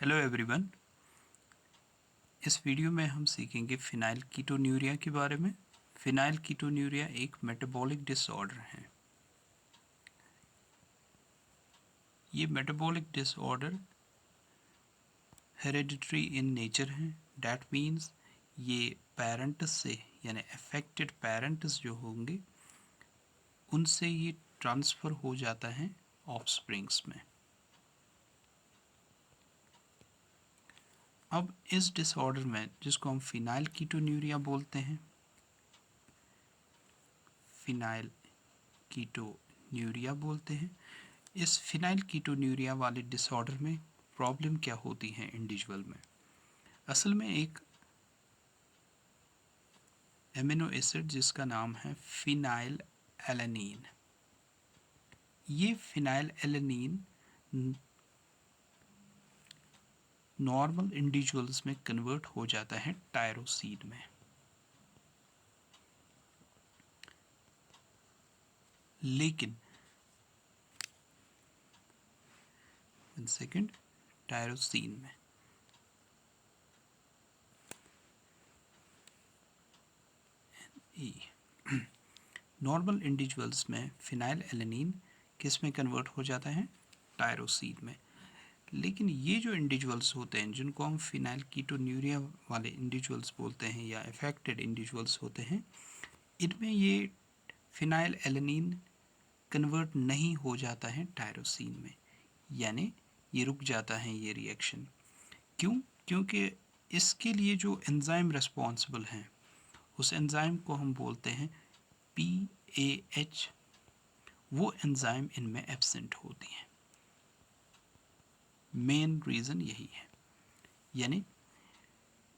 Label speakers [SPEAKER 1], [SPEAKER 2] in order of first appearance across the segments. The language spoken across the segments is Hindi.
[SPEAKER 1] Hello everyone. इस वीडियो में हम सीखेंगे फिनाइल कीटोन्यूरिया के बारे में। फिनाइल कीटोन्यूरिया एक मेटाबॉलिक डिसऑर्डर है। ये metabolic disorder hereditary in nature है। डैट मीन्स ये पेरेंट्स से यानी अफेक्टेड पेरेंट्स जो होंगे उनसे ये ट्रांसफ़र हो जाता है ऑफस्प्रिंग्स में। अब इस डिसऑर्डर में जिसको हम फिनाइल कीटोन्यूरिया बोलते हैं, फिनाइल कीटोन्यूरिया बोलते हैं, इस फिनाइल कीटोन्यूरिया वाले डिसऑर्डर में प्रॉब्लम क्या होती है इंडिविजुअल में। असल में एक एमिनो एसिड जिसका नाम है फिनाइल एलेनीन, ये फिनाइल एलेनीन नॉर्मल इंडिविजुअल्स में कन्वर्ट हो जाता है टायरोसिन में। लेकिन सेकंड टायरोसिन में नॉर्मल इंडिविजुअल्स में फिनाइल एलेनीन किस में कन्वर्ट हो जाता है, टायरोसिन में। लेकिन ये जो इंडिविजुअल्स होते हैं जिनको हम फिनाइल कीटोन्यूरिया वाले इंडिविजुअल्स बोलते हैं या अफेक्टेड इंडिविजुअल्स होते हैं, इनमें ये फिनाइल एलेनीन कन्वर्ट नहीं हो जाता है टायरोसिन में, यानी ये रुक जाता है ये रिएक्शन। क्यों? क्योंकि इसके लिए जो एंजाइम रिस्पॉन्सिबल हैं उस एंजाइम को हम बोलते हैं PAH, वो एंजाइम इनमें एब्सेंट होती हैं। मेन रीज़न यही है, यानी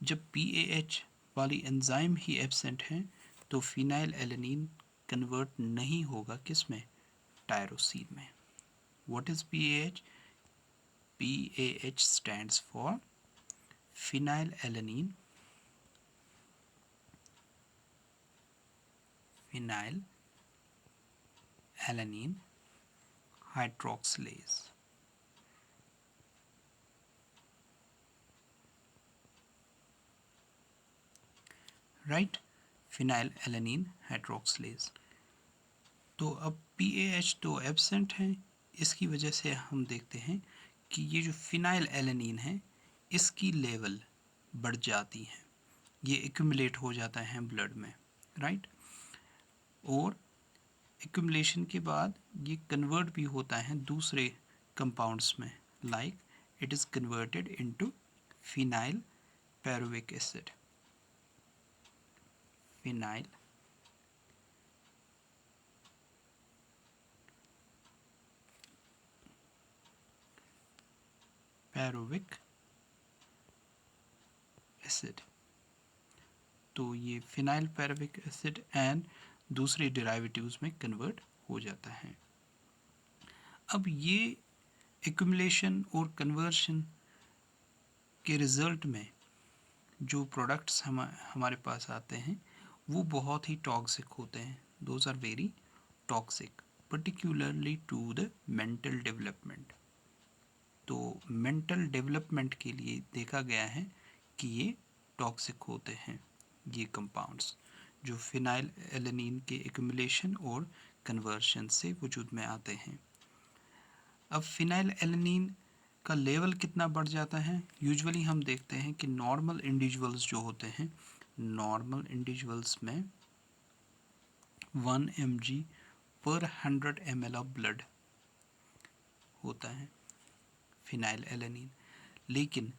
[SPEAKER 1] जब PAH वाली एंजाइम ही एब्सेंट है तो फिनाइल एलेनीन कन्वर्ट नहीं होगा किस में, टायरोसिन में। What is PAH? PAH stands for phenyl alanine hydroxylase. Right, phenyl alanine hydroxylase. तो अब PAH तो एब्सेंट है, इसकी वजह से हम देखते हैं कि ये जो फिनाइल एलेनीन है इसकी लेवल बढ़ जाती है, ये एक्यूमुलेट हो जाता है ब्लड में। राइट, और एक्यूमुलेशन के बाद ये कन्वर्ट भी होता है दूसरे कंपाउंड्स में, like it is converted into phenylpyruvic acid. Phenylpyruvic acid. तो ये फिनाइल पैरुविक एसिड एंड दूसरे डेरिवेटिव्स में कन्वर्ट हो जाता है। अब ये एक्यूमुलेशन और कन्वर्शन के रिज़ल्ट में जो प्रोडक्ट्स हमारे पास आते हैं वो बहुत ही टॉक्सिक होते हैं। Those are very toxic, particularly to the mental development. तो मेंटल डेवलपमेंट के लिए देखा गया है कि ये टॉक्सिक होते हैं ये कंपाउंड्स जो फिनाइल एलेनीन के एक्यूमुलेशन और कन्वर्शन से वजूद में आते हैं। अब फिनाइल एलेनीन का लेवल कितना बढ़ जाता है, यूजुअली हम देखते हैं कि नॉर्मल इंडिविजुअल्स जो होते हैं, नॉर्मल इंडिविजुअल्स में 1 mg पर 100 ml ऑफ ब्लड होता है फिनाइल एलेनीन। लेकिन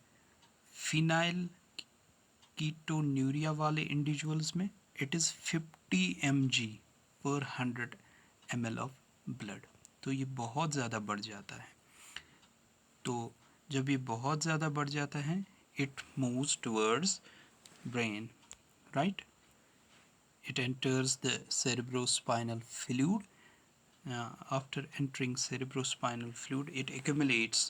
[SPEAKER 1] फिनाइल कीटोन्यूरिया वाले इंडिविजुअल्स में इट इज़ 50 mg पर 100 ml ऑफ ब्लड। तो ये बहुत ज़्यादा बढ़ जाता है। तो जब ये बहुत ज़्यादा बढ़ जाता है it moves towards brain. Right, it enters the cerebrospinal fluid. After entering cerebrospinal fluid it accumulates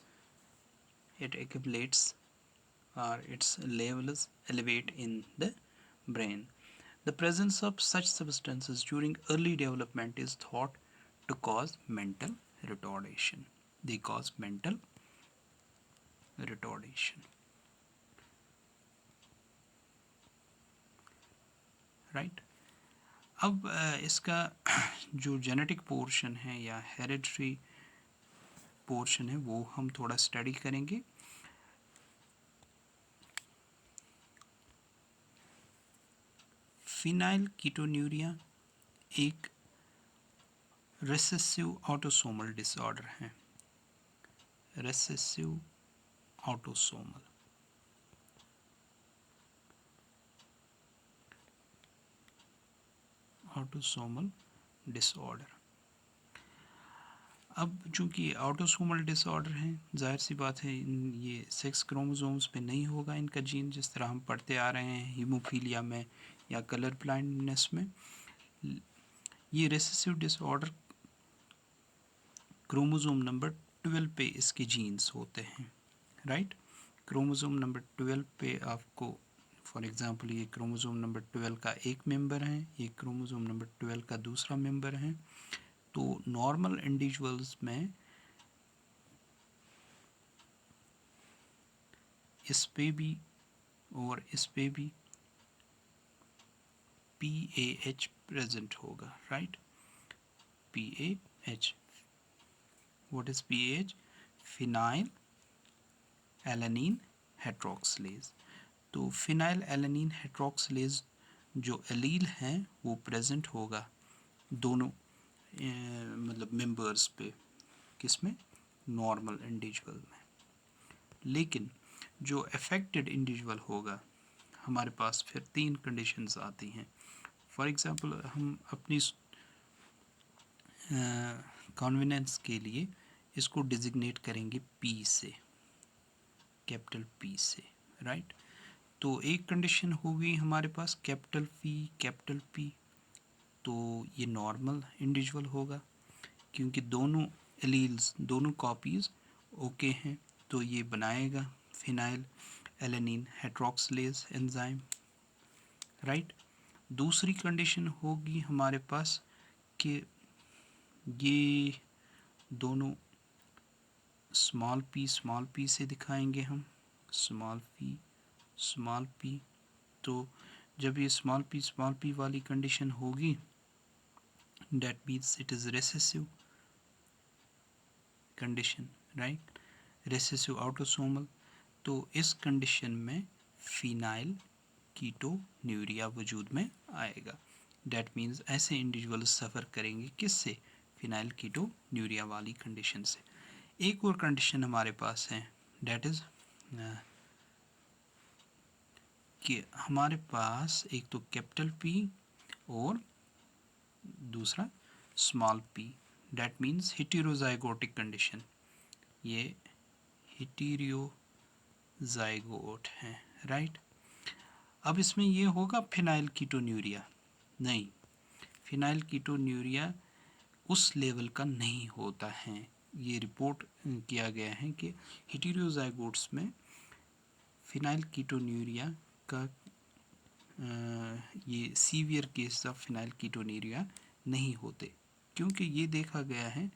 [SPEAKER 1] or its levels elevate in the brain. The presence of such substances during early development is thought to cause mental retardation. They cause mental retardation, right. अब इसका जो जेनेटिक पोर्शन है या हेरिडिटरी पोर्शन है वो हम थोड़ा स्टडी करेंगे। फिनाइल कीटोन्यूरिया एक रेसेसिव ऑटोसोमल डिसऑर्डर है। Recessive autosomal disorder. अब चूंकि ऑटोसोमल डिसऑर्डर है, जाहिर सी बात है ये सेक्स क्रोमोसोम्स पे नहीं होगा इनका जीन, जिस तरह हम पढ़ते आ रहे हैं हीमोफीलिया में या कलर ब्लाइंडनेस में। ये रेसेसिव डिसऑर्डर क्रोमोसोम नंबर 12 पे इसके जीन्स होते हैं, राइट। क्रोमोसोम नंबर 12 पे आपको फॉर एग्जांपल ये क्रोमोसोम नंबर 12 का एक मेंबर है, ये क्रोमोसोम नंबर 12 का दूसरा मेंबर है। तो नॉर्मल इंडिविजुअल्स में इस पे भी और इस पे भी PAH प्रेजेंट होगा, right. PAH, what is PAH? Phenylalanine hydroxylase. तो फिनाइल एलानीन हाइड्रॉक्सिलेज जो एलील हैं वो प्रेजेंट होगा दोनों मतलब मेंबर्स पे, किसमें? नॉर्मल इंडिविजुअल में। लेकिन जो अफेक्टेड इंडिविजुअल होगा, हमारे पास फिर 3 कंडीशंस आती हैं। फॉर एग्जांपल हम अपनी कन्वीनियंस के लिए इसको डिजिग्नेट करेंगे P से, कैपिटल P से, राइट। तो एक कंडीशन होगी हमारे पास कैपिटल P, तो ये नॉर्मल इंडिविजुअल होगा क्योंकि दोनों एलील्स, दोनों कॉपीज़ ओके हैं, तो ये बनाएगा phenyl alanine hydroxylase enzyme, right. दूसरी कंडीशन होगी हमारे पास कि ये दोनों स्मॉल p से दिखाएंगे हम, स्मॉल p। तो जब ये स्मॉल p वाली कंडीशन होगी, that means it is recessive condition, right, recessive autosomal। तो इस कंडीशन में फिनाइल कीटोन्यूरिया वजूद में आएगा। that means ऐसे इंडिविजुअल सफ़र करेंगे किससे? फिनाइल कीटोन्यूरिया वाली कंडीशन से। एक और कंडीशन हमारे पास है, that is कि हमारे पास एक तो कैपिटल P और दूसरा small p, that means heterozygotic condition. ये हेटेरोजाइगोट है, राइट। अब इसमें ये होगा फिनाइल कीटोन्यूरिया? नहीं, फिनाइल कीटोन्यूरिया उस लेवल का नहीं होता है। ये रिपोर्ट किया गया है कि हेटेरोजाइगोट्स में फिनाइल कीटोन्यूरिया का ये severe case of phenylketonuria नहीं होते, क्योंकि ये देखा गया है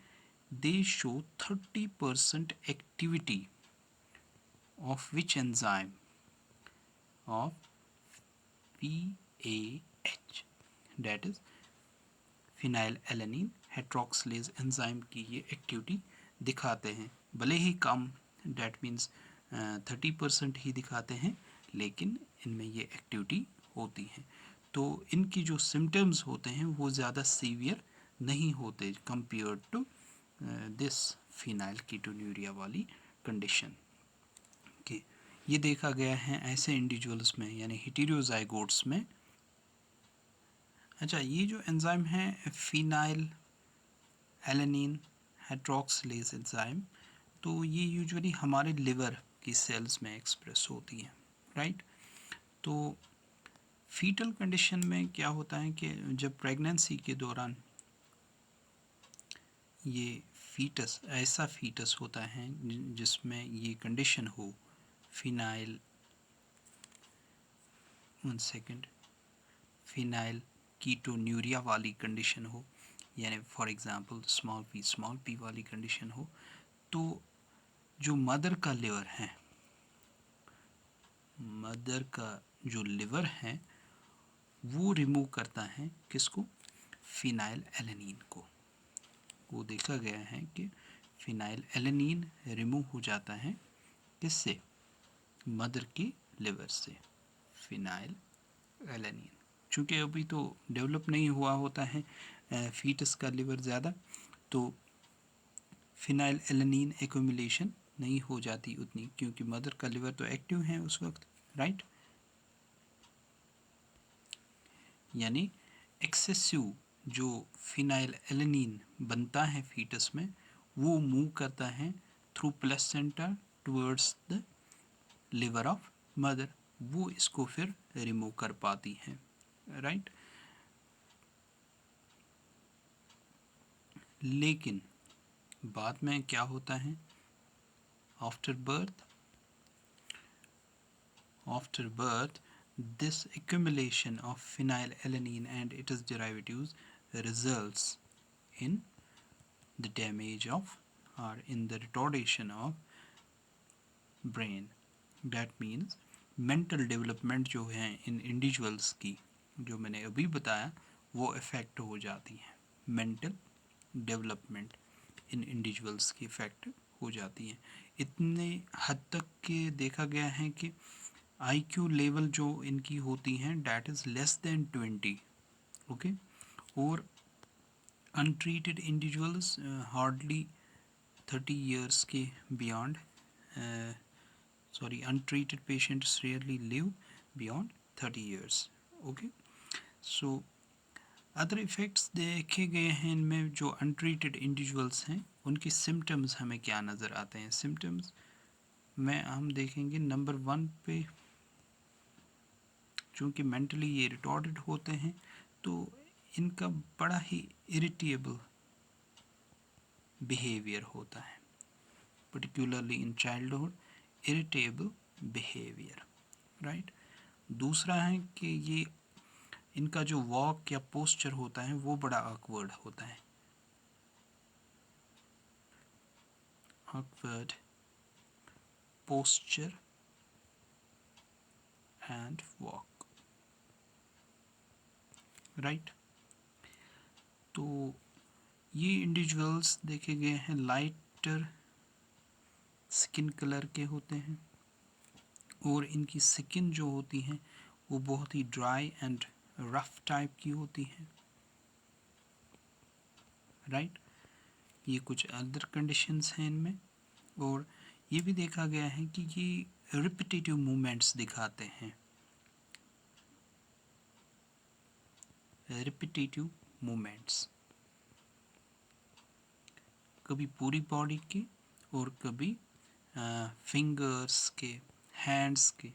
[SPEAKER 1] they show 30% activity of which enzyme? Of PAH, that is phenylalanine hydroxylase enzyme की ये एक्टिविटी दिखाते हैं, भले ही कम, डेट मीन्स 30% ही दिखाते हैं, लेकिन इनमें ये एक्टिविटी होती हैं। तो इनकी जो सिम्टम्स होते हैं वो ज़्यादा सीवियर नहीं होते compare to this phenyl ketonuria वाली कंडीशन के। ये देखा गया है ऐसे इंडिविजुअल्स में, यानी हेटेरोजाइगोट्स में। अच्छा, ये जो एंजाइम है फिनाइल एलानीन हाइड्रॉक्सिलेज एंजाइम, तो ये यूजुअली हमारे लिवर की सेल्स में एक्सप्रेस होती हैं, राइट। तो फीटल कंडीशन में क्या होता है कि जब प्रेगनेंसी के दौरान ये फीटस, ऐसा फीटस होता है जिसमें ये कंडीशन हो, फिनाइल फिनाइल कीटोन्यूरिया वाली कंडीशन हो, यानी फॉर एग्जांपल स्मॉल p वाली कंडीशन हो, तो जो मदर का लिवर है मदर का जो लिवर है वो रिमूव करता है किसको, फिनाइल एलेनिन को। वो देखा गया है कि फिनाइल एलेनिन रिमूव हो जाता है किससे, मदर की लिवर से, फिनाइल एलेनिन। चूँकि अभी तो डेवलप नहीं हुआ होता है फीटस का लिवर ज़्यादा, तो फिनाइल एलेनिन एक्यूमुलेशन नहीं हो जाती उतनी, क्योंकि मदर का लिवर तो एक्टिव है उस वक्त, राइट। यानी एक्सेसिव जो फिनाइल एलेनिन बनता है फीटस में, वो मूव करता है through placenta towards the liver of mother, वो इसको फिर रिमूव कर पाती है, राइट। लेकिन बाद में क्या होता है, after birth this accumulation of phenylalanine and its derivatives results in the damage of or in the retardation of brain. That means mental development जो है इन इंडिविजुअल्स की, जो मैंने अभी बताया, वो इफ़ेक्ट हो जाती है। मेंटल डेवलपमेंट इन इंडिविजुअल्स की इफ़ेक्ट हो जाती है। इतने हद तक के देखा गया है कि IQ लेवल जो इनकी होती हैं that is less than 20, okay. और अनट्रीटेड इंडिविजुअल्स हार्डली 30 ईयर्स के beyond, untreated patients rarely live beyond 30 years, okay. So other effects देखे गए हैं इनमें, जो अनट्रीटेड इंडिविजुअल्स हैं उनकी सिम्टम्स हमें क्या नज़र आते हैं। सिम्टम्स में हम देखेंगे नंबर 1 पे, चूँकि मेंटली ये रिटॉर्डेड होते हैं तो इनका बड़ा ही इरिटेबल बिहेवियर होता है, particularly in childhood, irritable behaviour, right. दूसरा है कि ये इनका जो वॉक या पोस्चर होता है वो बड़ा ऑकवर्ड होता है, awkward posture and walk, right. तो ये इंडिविजुअल्स देखे गए हैं लाइटर स्किन कलर के होते हैं, और इनकी स्किन जो होती है वो बहुत ही ड्राई एंड रफ टाइप की होती है, राइट। ये कुछ अदर कंडीशंस हैं इनमें। और ये भी देखा गया है कि ये रिपीटेटिव मूवमेंट्स दिखाते हैं, रिपीटेटिव मूवमेंट्स, कभी पूरी बॉडी के और कभी फिंगर्स के, हैंड्स के,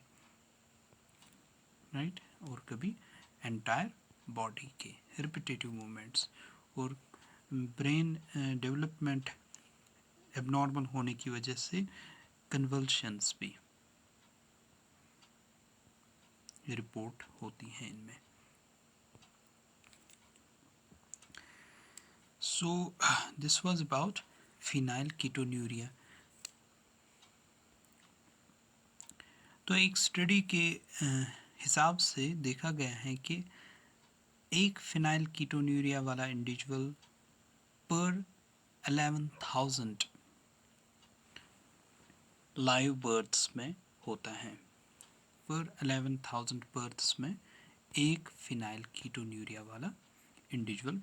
[SPEAKER 1] राइट, और कभी एंटायर बॉडी के रिपीटेटिव मूवमेंट्स। और ब्रेन डेवलपमेंट एबनॉर्मल होने की वजह से कन्वल्शंस भी रिपोर्ट होती हैं इनमें। So this was about phenylketonuria. तो एक स्टडी के हिसाब से देखा गया है कि एक फिनाइलकीटोन्यूरिया वाला इंडिविजुअल पर 11,000 लाइव बर्थ्स में होता है, पर 11,000 बर्थ्स में एक फिनाइलकीटोन्यूरिया वाला इंडिविजुअल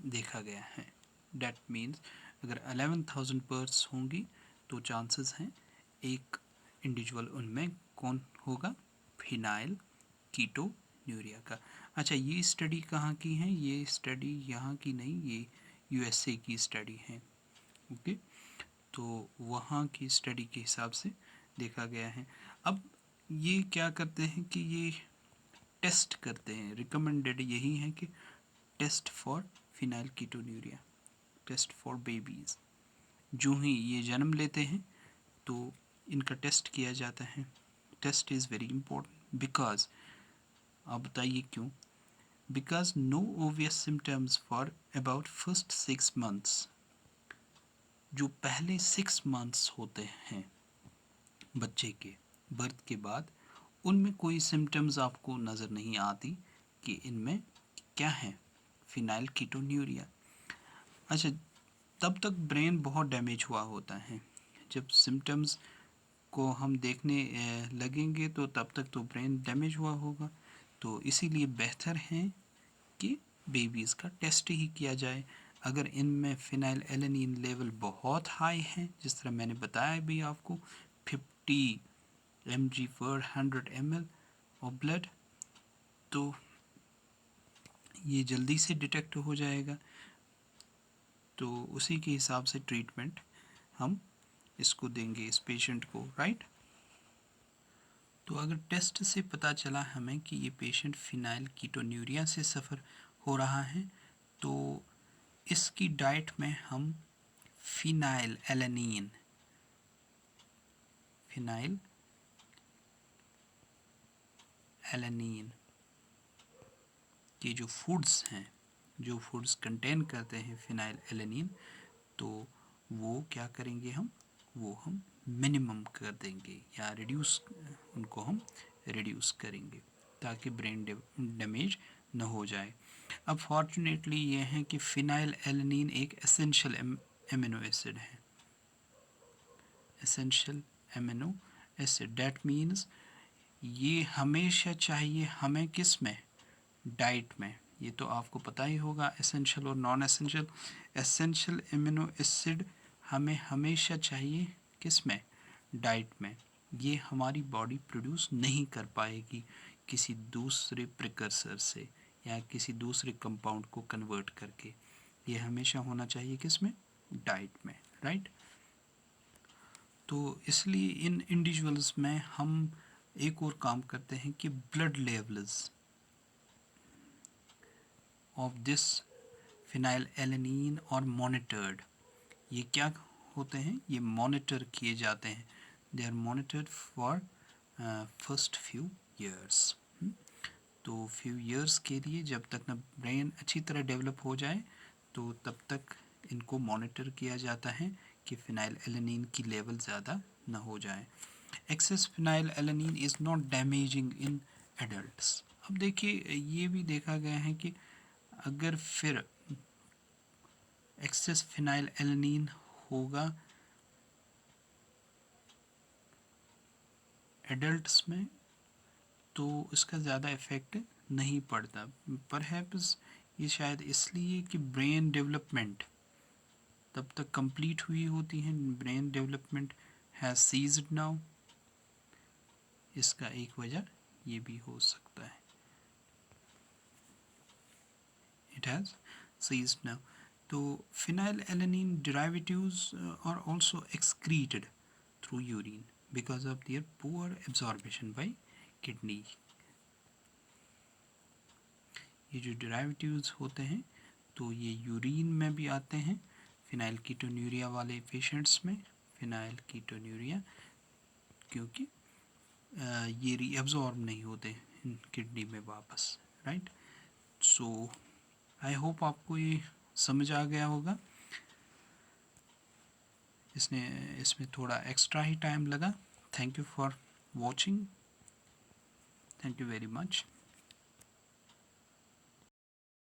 [SPEAKER 1] देखा गया है। डैट मीन्स अगर 11,000 बर्थ्स होंगी तो चांसेस हैं एक इंडिविजुअल उनमें कौन होगा, फिनाइल कीटोन्यूरिया का। अच्छा, ये स्टडी कहाँ की है, ये स्टडी यहाँ की नहीं, ये USA की स्टडी है, ओके। तो वहाँ की स्टडी के हिसाब से देखा गया है। अब ये क्या करते हैं कि ये टेस्ट करते हैं, रिकमेंडेड यही है कि test for phenylketonuria, test for babies. जो ही ये जन्म लेते हैं तो इनका टेस्ट किया जाता है। Test is very important because, आप बताइए क्यों, because no obvious symptoms for about first 6 months। जो पहले 6 months होते हैं बच्चे के बर्थ के बाद, उनमें कोई सिम्टम्स आपको नज़र नहीं आती कि इनमें क्या है, फिनाइल कीटोन्यूरिया। अच्छा, तब तक ब्रेन बहुत डैमेज हुआ होता है। जब सिम्टम्स को हम देखने लगेंगे तो तब तक तो ब्रेन डैमेज हुआ होगा। तो इसीलिए बेहतर है कि बेबीज़ का टेस्ट ही किया जाए। अगर इनमें फ़िनाइल एलेनिन लेवल बहुत हाई है, जिस तरह मैंने बताया भी आपको 50 mg/100 ml ऑफ ब्लड, तो ये जल्दी से डिटेक्ट हो जाएगा। तो उसी के हिसाब से ट्रीटमेंट हम इसको देंगे इस पेशेंट को, राइट। तो अगर टेस्ट से पता चला हमें कि ये पेशेंट फिनाइल कीटोन्यूरिया से सफ़र हो रहा है, तो इसकी डाइट में हम फिनाइल एलेनिन के जो फूड्स हैं, जो फूड्स कंटेन करते हैं फिनाइल एलेनिन, तो वो क्या करेंगे वो हम मिनिमम कर देंगे या उनको हम रिड्यूस करेंगे ताकि ब्रेन डैमेज न हो जाए। अब फॉर्चुनेटली ये है कि फिनाइल एलेनिन एक एसेंशियल एमिनो एसिड है। Essential amino acid, that means ये हमेशा चाहिए हमें किस में, डाइट में। ये तो आपको पता ही होगा एसेंशियल और non essential. Essential amino acid हमें हमेशा चाहिए किस में, डाइट में। ये हमारी बॉडी प्रोड्यूस नहीं कर पाएगी किसी दूसरे प्रिकर्सर से या किसी दूसरे कंपाउंड को कन्वर्ट करके। ये हमेशा होना चाहिए किस में, डाइट में, राइट। तो इसलिए इन इंडिविजुअल्स में हम एक और काम करते हैं कि blood levels of this phenyl alanine और मॉनिटर्ड। ये क्या होते हैं, ये मॉनिटर किए जाते हैं। They are monitored for first few years. तो फ्यू ईयर्स के लिए, जब तक ना ब्रेन अच्छी तरह डेवलप हो जाए, तो तब तक इनको मॉनिटर किया जाता है कि फिनाइल एलेनिन की लेवल ज़्यादा ना हो जाए। Excess phenyl alanine is not damaging in adults. अब देखिए, ये भी देखा गया है कि अगर फिर एक्सेस फिनाइल एलेनिन होगा एडल्ट्स में, तो इसका ज़्यादा इफ़ेक्ट नहीं पड़ता। परहैप्स ये शायद इसलिए कि ब्रेन डेवलपमेंट तब तक कंप्लीट हुई होती है, brain development has ceased now. इसका एक वजह ये भी हो सकता है, इट हैज़ सीज्ड नाउ। तो phenyl alanine derivatives are also excreted through urine because of their poor absorption by kidney। ये जो डेरिवेटिव्स होते हैं तो ये यूरिन में भी आते हैं फिनाइल कीटोन्यूरिया वाले पेशेंट्स में। फिनाइल कीटोन्यूरिया क्योंकि ये रीअब्जॉर्ब नहीं होते किडनी में वापस, राइट। सो आई होप आपको ये समझ आ गया होगा। इसमें थोड़ा एक्स्ट्रा ही टाइम लगा। Thank you for watching, thank you very much.